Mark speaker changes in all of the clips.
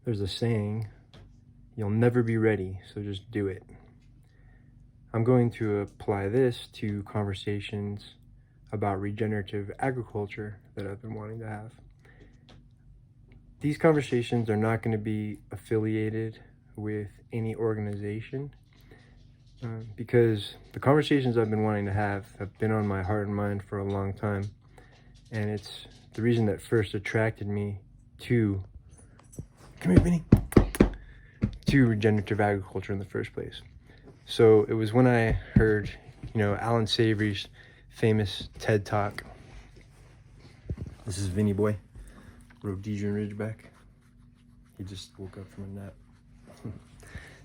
Speaker 1: There's a saying, you'll never be ready, so just do it. I'm going to apply this to conversations about regenerative agriculture that I've been wanting to have. These conversations are not going to be affiliated with any organization because the conversations I've been wanting to have been on my heart and mind for a long time. And it's the reason that first attracted me to, come here, Vinny, to regenerative agriculture in the first place. So it was when I heard, Alan Savory's famous TED Talk. This is Vinny Boy, Rhodesian Ridgeback. He just woke up from a nap.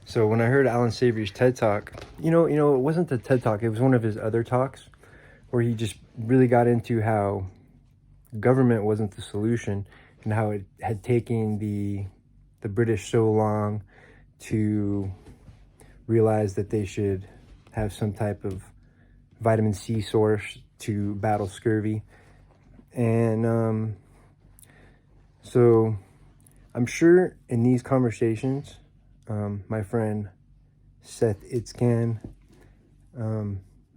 Speaker 1: So when I heard Alan Savory's TED Talk, it wasn't the TED Talk, it was one of his other talks where he just really got into how government wasn't the solution and how it had taken the British so long to realize that they should have some type of vitamin C source to battle scurvy. And so I'm sure in these conversations, my friend Seth Itzkan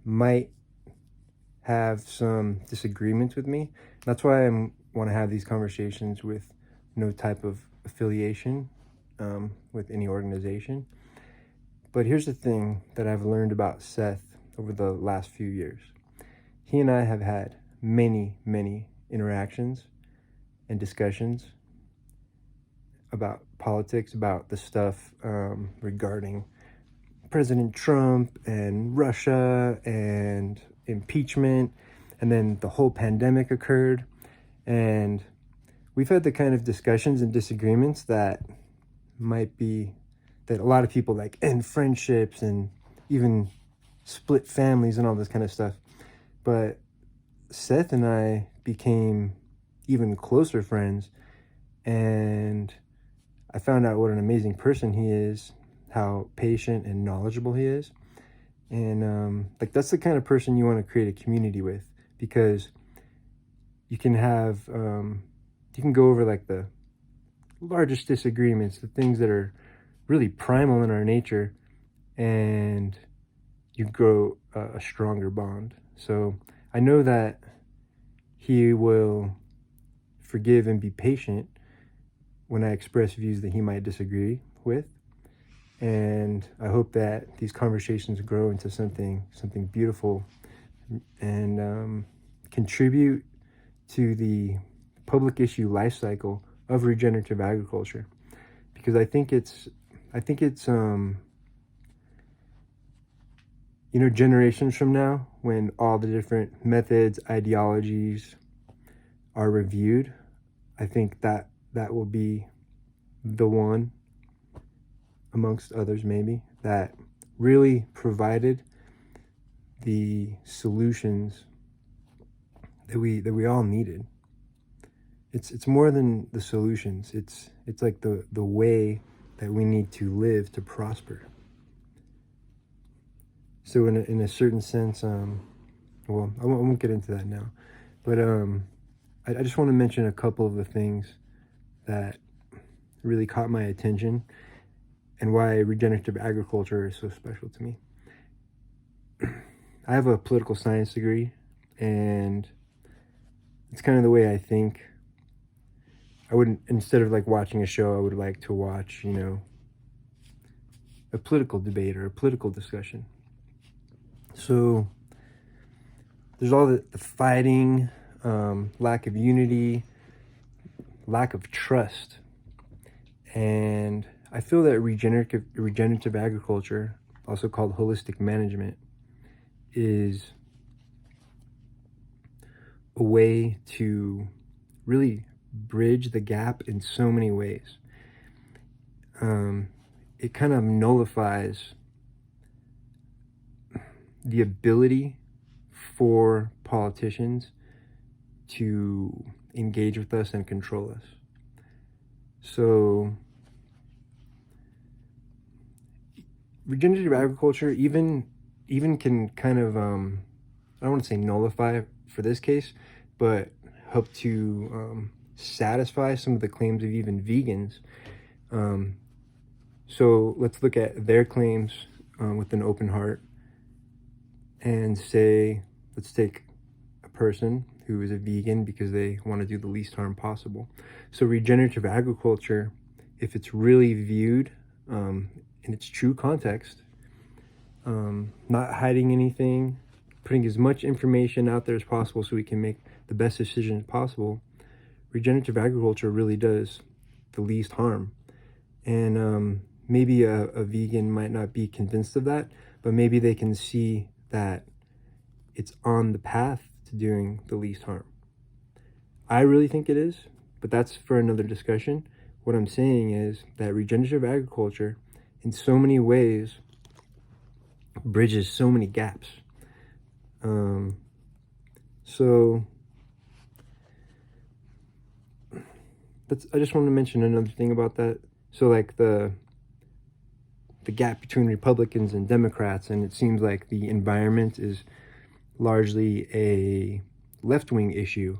Speaker 1: might have some disagreements with me. That's why I want to have these conversations with no type of affiliation with any organization. But here's the thing that I've learned about Seth over the last few years. He and I have had many, many interactions and discussions about politics, about the stuff regarding President Trump and Russia and impeachment, and then the whole pandemic occurred. And we've had the kind of discussions and disagreements that a lot of people like end friendships and even split families and all this kind of stuff. But Seth and I became even closer friends, and I found out what an amazing person he is, how patient and knowledgeable he is. And that's the kind of person you want to create a community with, because you can have you can go over like the largest disagreements, the things that are really primal in our nature, and you grow a stronger bond. So I know that he will forgive and be patient when I express views that he might disagree with. And I hope that these conversations grow into something beautiful and contribute to the public issue life cycle of regenerative agriculture, because I think it's generations from now, when all the different methods, ideologies are reviewed, I think that will be the one amongst others maybe that really provided the solutions that we all needed. It's more than the solutions. It's like the way that we need to live to prosper. So in a certain sense, well, I won't get into that now, but I just want to mention a couple of the things that really caught my attention and why regenerative agriculture is so special to me. I have a political science degree, and it's kind of the way I think. I wouldn't, instead of like watching a show, I would like to watch, a political debate or a political discussion. So there's all the fighting, lack of unity, lack of trust. And I feel that regenerative agriculture, also called holistic management, is a way to really bridge the gap in so many ways. It kind of nullifies the ability for politicians to engage with us and control us. So regenerative agriculture even can kind of, I don't want to say nullify for this case, but help to satisfy some of the claims of even vegans So let's look at their claims with an open heart and say, let's take a person who is a vegan because they want to do the least harm possible. So regenerative agriculture, if it's really viewed in its true context, not hiding anything, putting as much information out there as possible so we can make the best decisions possible, regenerative agriculture really does the least harm. And maybe a vegan might not be convinced of that, but maybe they can see that it's on the path to doing the least harm. I really think it is, but that's for another discussion. What I'm saying is that regenerative agriculture, in so many ways, bridges so many gaps. So I just want to mention another thing about that. So like the gap between Republicans and Democrats, and it seems like the environment is largely a left-wing issue.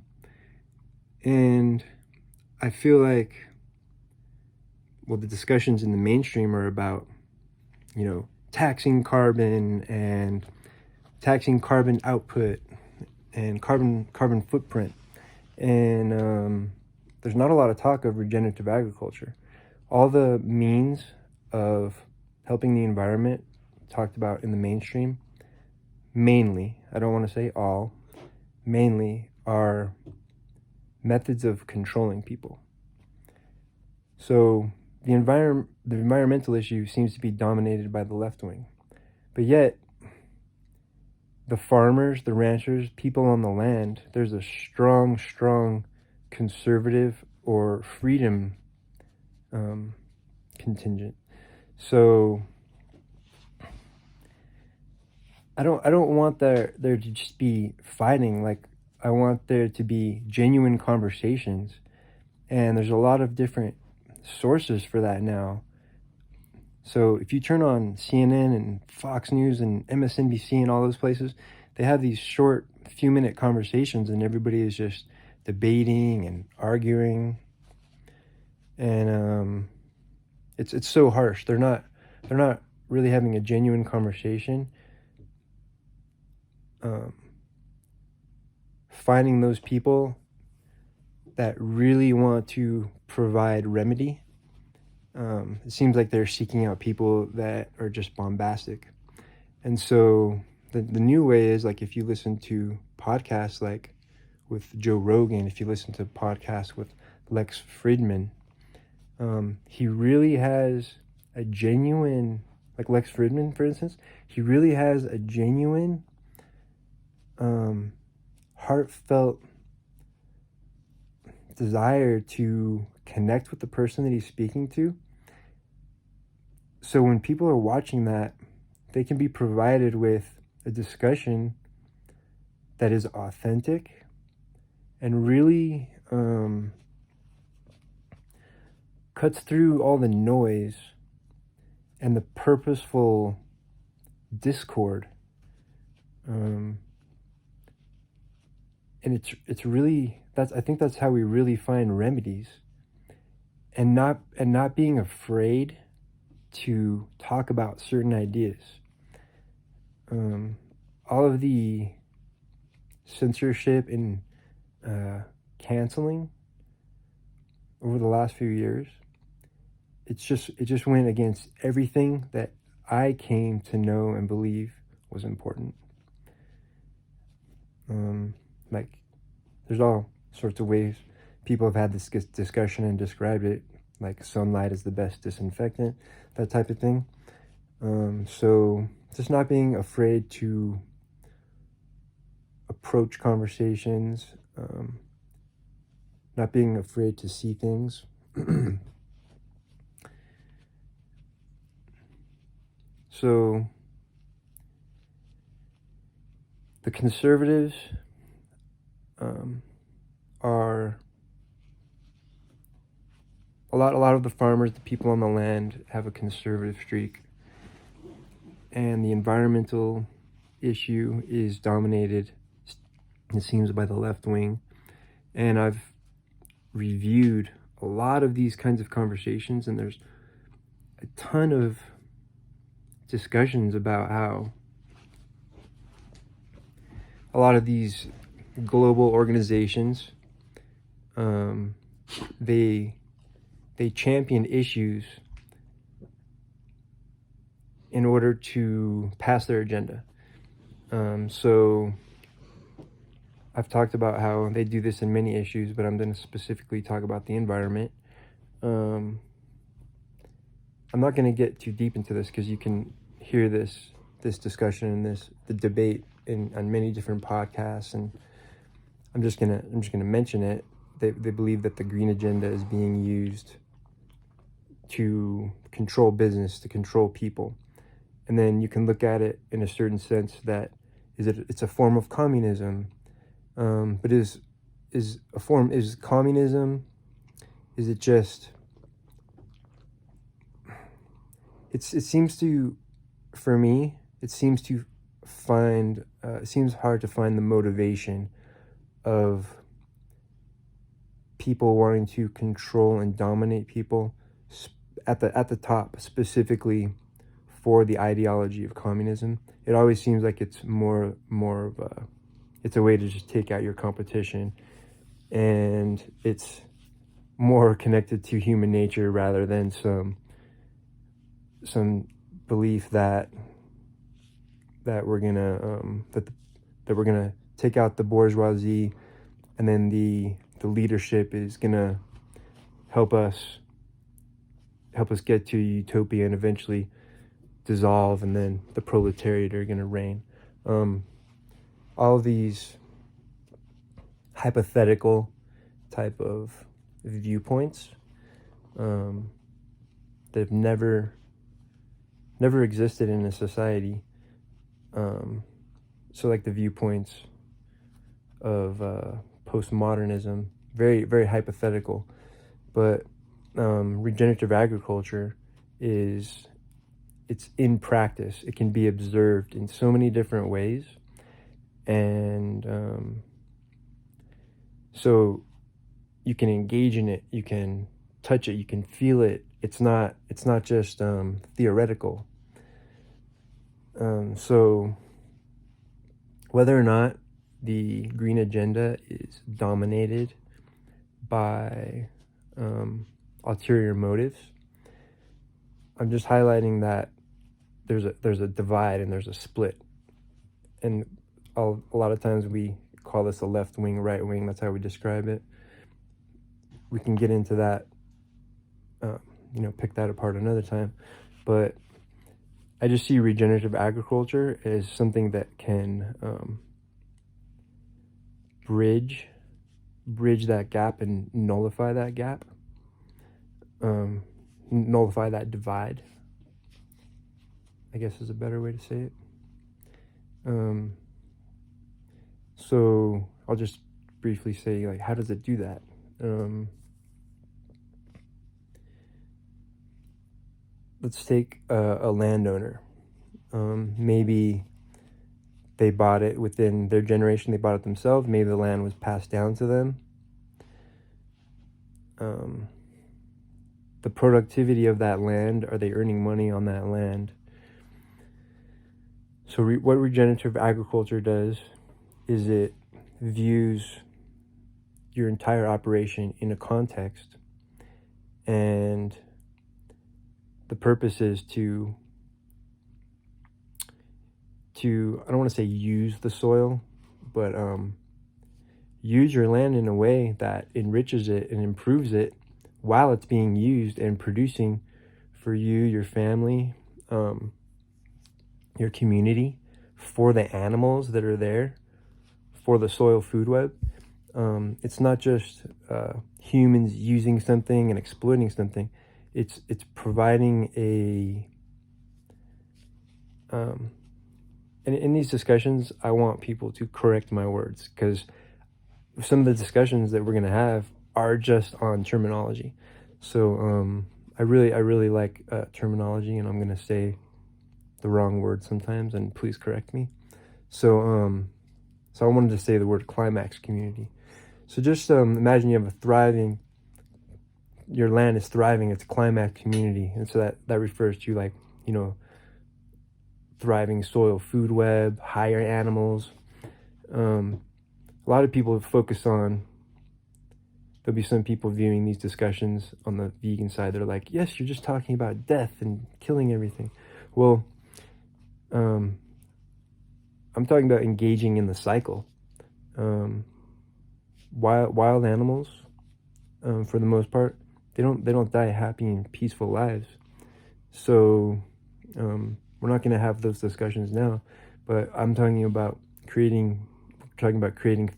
Speaker 1: And I feel like, well, the discussions in the mainstream are about, taxing carbon and taxing carbon output and carbon footprint. And there's not a lot of talk of regenerative agriculture. All the means of helping the environment talked about in the mainstream, mainly, I don't want to say all, mainly are methods of controlling people. So the environmental issue seems to be dominated by the left wing. But yet, the farmers, the ranchers, people on the land, there's a strong conservative or freedom contingent. So I don't want there to just be fighting. Like, I want there to be genuine conversations, and there's a lot of different sources for that now. So if you turn on CNN and Fox News and MSNBC and all those places, they have these short few-minute conversations, and everybody is just debating and arguing, and it's so harsh. They're not really having a genuine conversation. Finding those people that really want to provide remedy. It seems like they're seeking out people that are just bombastic. And so the new way is, like, if you listen to podcasts like with Joe Rogan, if you listen to podcasts with Lex Fridman, he really has a genuine, like Lex Fridman, for instance, he really has a genuine, heartfelt desire to connect with the person that he's speaking to. So when people are watching that, they can be provided with a discussion that is authentic and really cuts through all the noise and the purposeful discord. And it's really, I think that's how we really find remedies, and not being afraid to talk about certain ideas. All of the censorship and canceling over the last few years, it just went against everything that I came to know and believe was important. Like, there's all sorts of ways people have had this discussion and described it, like sunlight is the best disinfectant, that type of thing. So just not being afraid to approach conversations, not being afraid to see things. So the conservatives are a lot of the farmers, the people on the land, have a conservative streak, and the environmental issue is dominated, it seems, by the left wing. And I've reviewed a lot of these kinds of conversations, and there's a ton of discussions about how a lot of these global organizations, they champion issues in order to pass their agenda. So I've talked about how they do this in many issues, but I'm going to specifically talk about the environment. I'm not going to get too deep into this because you can hear this discussion and the debate on many different podcasts, and I'm just gonna mention it. They believe that the green agenda is being used to control business, to control people, and then you can look at it in a certain sense that it's a form of communism, but is communism? Is it just? It seems to, for me, it seems hard to find the motivation of people wanting to control and dominate people at the top, specifically for the ideology of communism. It always seems like it's more of it's a way to just take out your competition, and it's more connected to human nature rather than some belief that we're gonna that we're gonna take out the bourgeoisie, and then the leadership is gonna help us get to utopia and eventually dissolve, and then the proletariat are gonna reign. All of these hypothetical type of viewpoints that have never existed in a society. So like the viewpoints of postmodernism, very, very hypothetical, but regenerative agriculture it's in practice. It can be observed in so many different ways, and so you can engage in it, you can touch it, you can feel it. It's not just theoretical. So whether or not the green agenda is dominated by ulterior motives, I'm just highlighting that there's a divide and there's a split, and a lot of times we call this a left wing, right wing. That's how we describe it. We can get into that, pick that apart another time, but I just see regenerative agriculture as something that can bridge that gap and nullify that gap, nullify that divide, I guess is a better way to say it. So I'll just briefly say, like, how does it do that? Let's take a landowner. Maybe they bought it within their generation, they bought it themselves, maybe the land was passed down to them. The productivity of that land, are they earning money on that land? So what regenerative agriculture does is it views your entire operation in a context, and the purpose is to I don't want to say use the soil, but use your land in a way that enriches it and improves it while it's being used and producing for you, your family, your community, for the animals that are there, for the soil food web. It's not just humans using something and exploiting something. It's providing and in these discussions, I want people to correct my words, because some of the discussions that we're going to have are just on terminology. So I really like terminology, and I'm going to say the wrong word sometimes, and please correct me. So I wanted to say the word climax community. So just imagine you have a thriving your land is thriving, it's climax community. And so that refers to, like, thriving soil food web, higher animals. A lot of people focus on, there'll be some people viewing these discussions on the vegan side, they're like, yes, you're just talking about death and killing everything. Well, I'm talking about engaging in the cycle. Wild animals, for the most part, they don't die happy and peaceful lives. So we're not going to have those discussions now, but I'm talking about creating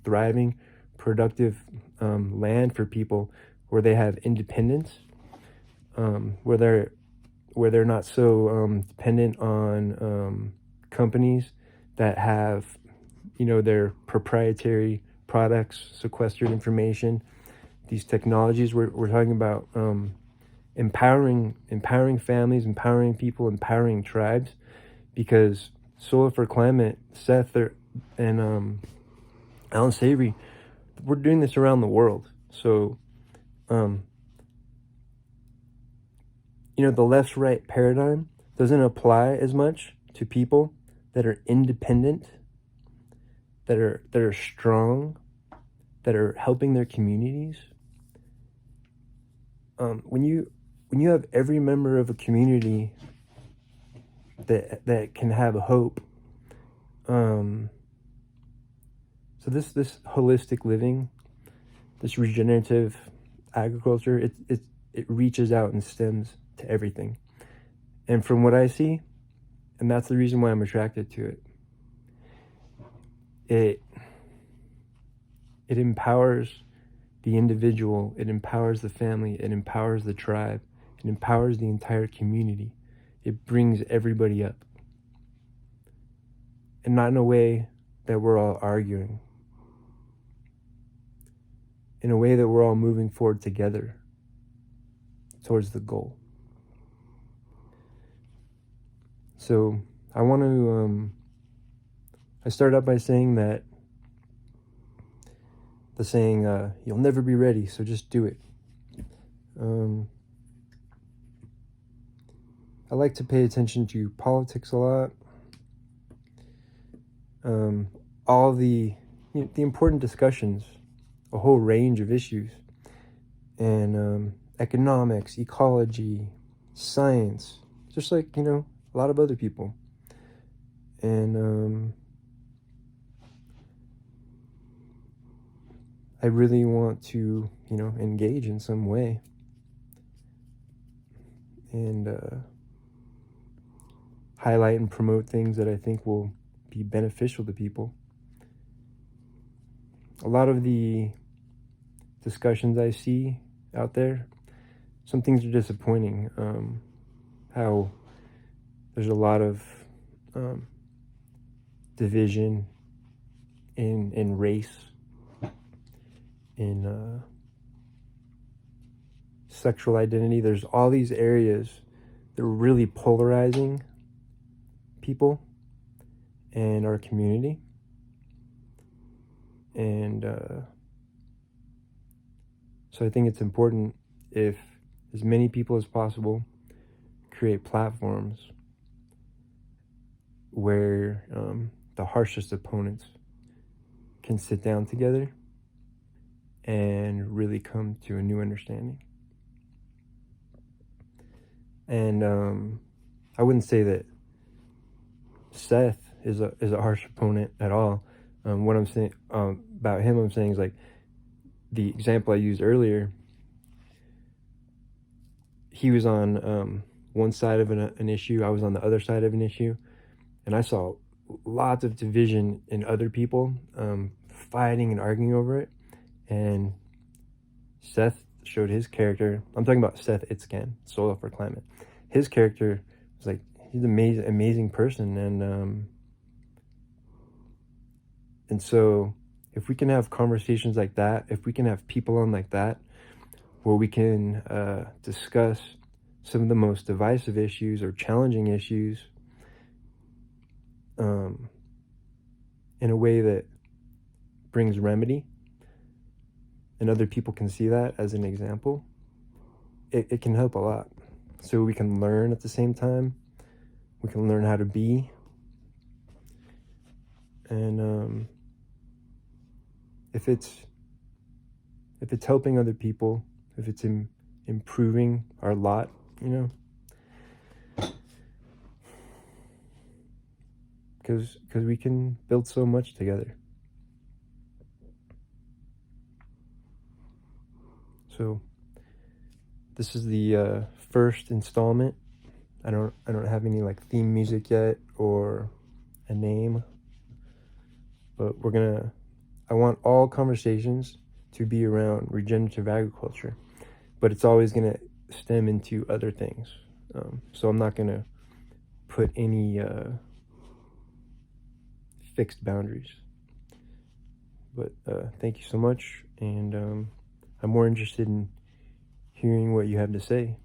Speaker 1: thriving, productive land for people where they have independence, where they're not so dependent on companies that have, their proprietary products, sequestered information, these technologies. We're talking about empowering families, empowering people, empowering tribes, because Soil for Climate, Seth and Alan Savory, we're doing this around the world. So, the left-right paradigm doesn't apply as much to people that are independent, that are strong, that are helping their communities. When you have every member of a community that can have hope, so this holistic living, this regenerative agriculture, it reaches out and stems to everything. And from what I see, and that's the reason why I'm attracted to it, it empowers the individual, it empowers the family, it empowers the tribe, it empowers the entire community. It brings everybody up. And not in a way that we're all arguing. In a way that we're all moving forward together towards the goal. So I want to, I start out by saying that the saying, you'll never be ready, so just do it. I like to pay attention to politics a lot. All the important discussions, a whole range of issues, and economics, ecology, science, just like, a lot of other people. And I really want to, engage in some way. And highlight and promote things that I think will be beneficial to people. A lot of the discussions I see out there, some things are disappointing. How there's a lot of division in race, in sexual identity. There's all these areas that are really polarizing people and our community. And so I think it's important, if as many people as possible create platforms where the harshest opponents can sit down together and really come to a new understanding. And I wouldn't say that Seth is a harsh opponent at all. What I'm saying about him, I'm saying is, like, the example I used earlier. He was on one side of an issue, I was on the other side of an issue, and I saw lots of division in other people, fighting and arguing over it. And Seth showed his character. I'm talking about Seth Itzkan, Soil for Climate. His character was like, he's an amazing person. And so if we can have conversations like that, if we can have people on like that, where we can discuss some of the most divisive issues or challenging issues in a way that brings remedy, and other people can see that as an example, it can help a lot. So we can learn at the same time. We can learn how to be. And if it's helping other people, if it's improving our lot, because we can build so much together. So this is the first installment. I don't have any like theme music yet or a name, but I want all conversations to be around regenerative agriculture, but it's always gonna stem into other things. So I'm not gonna put any fixed boundaries. But thank you so much, and I'm more interested in hearing what you have to say.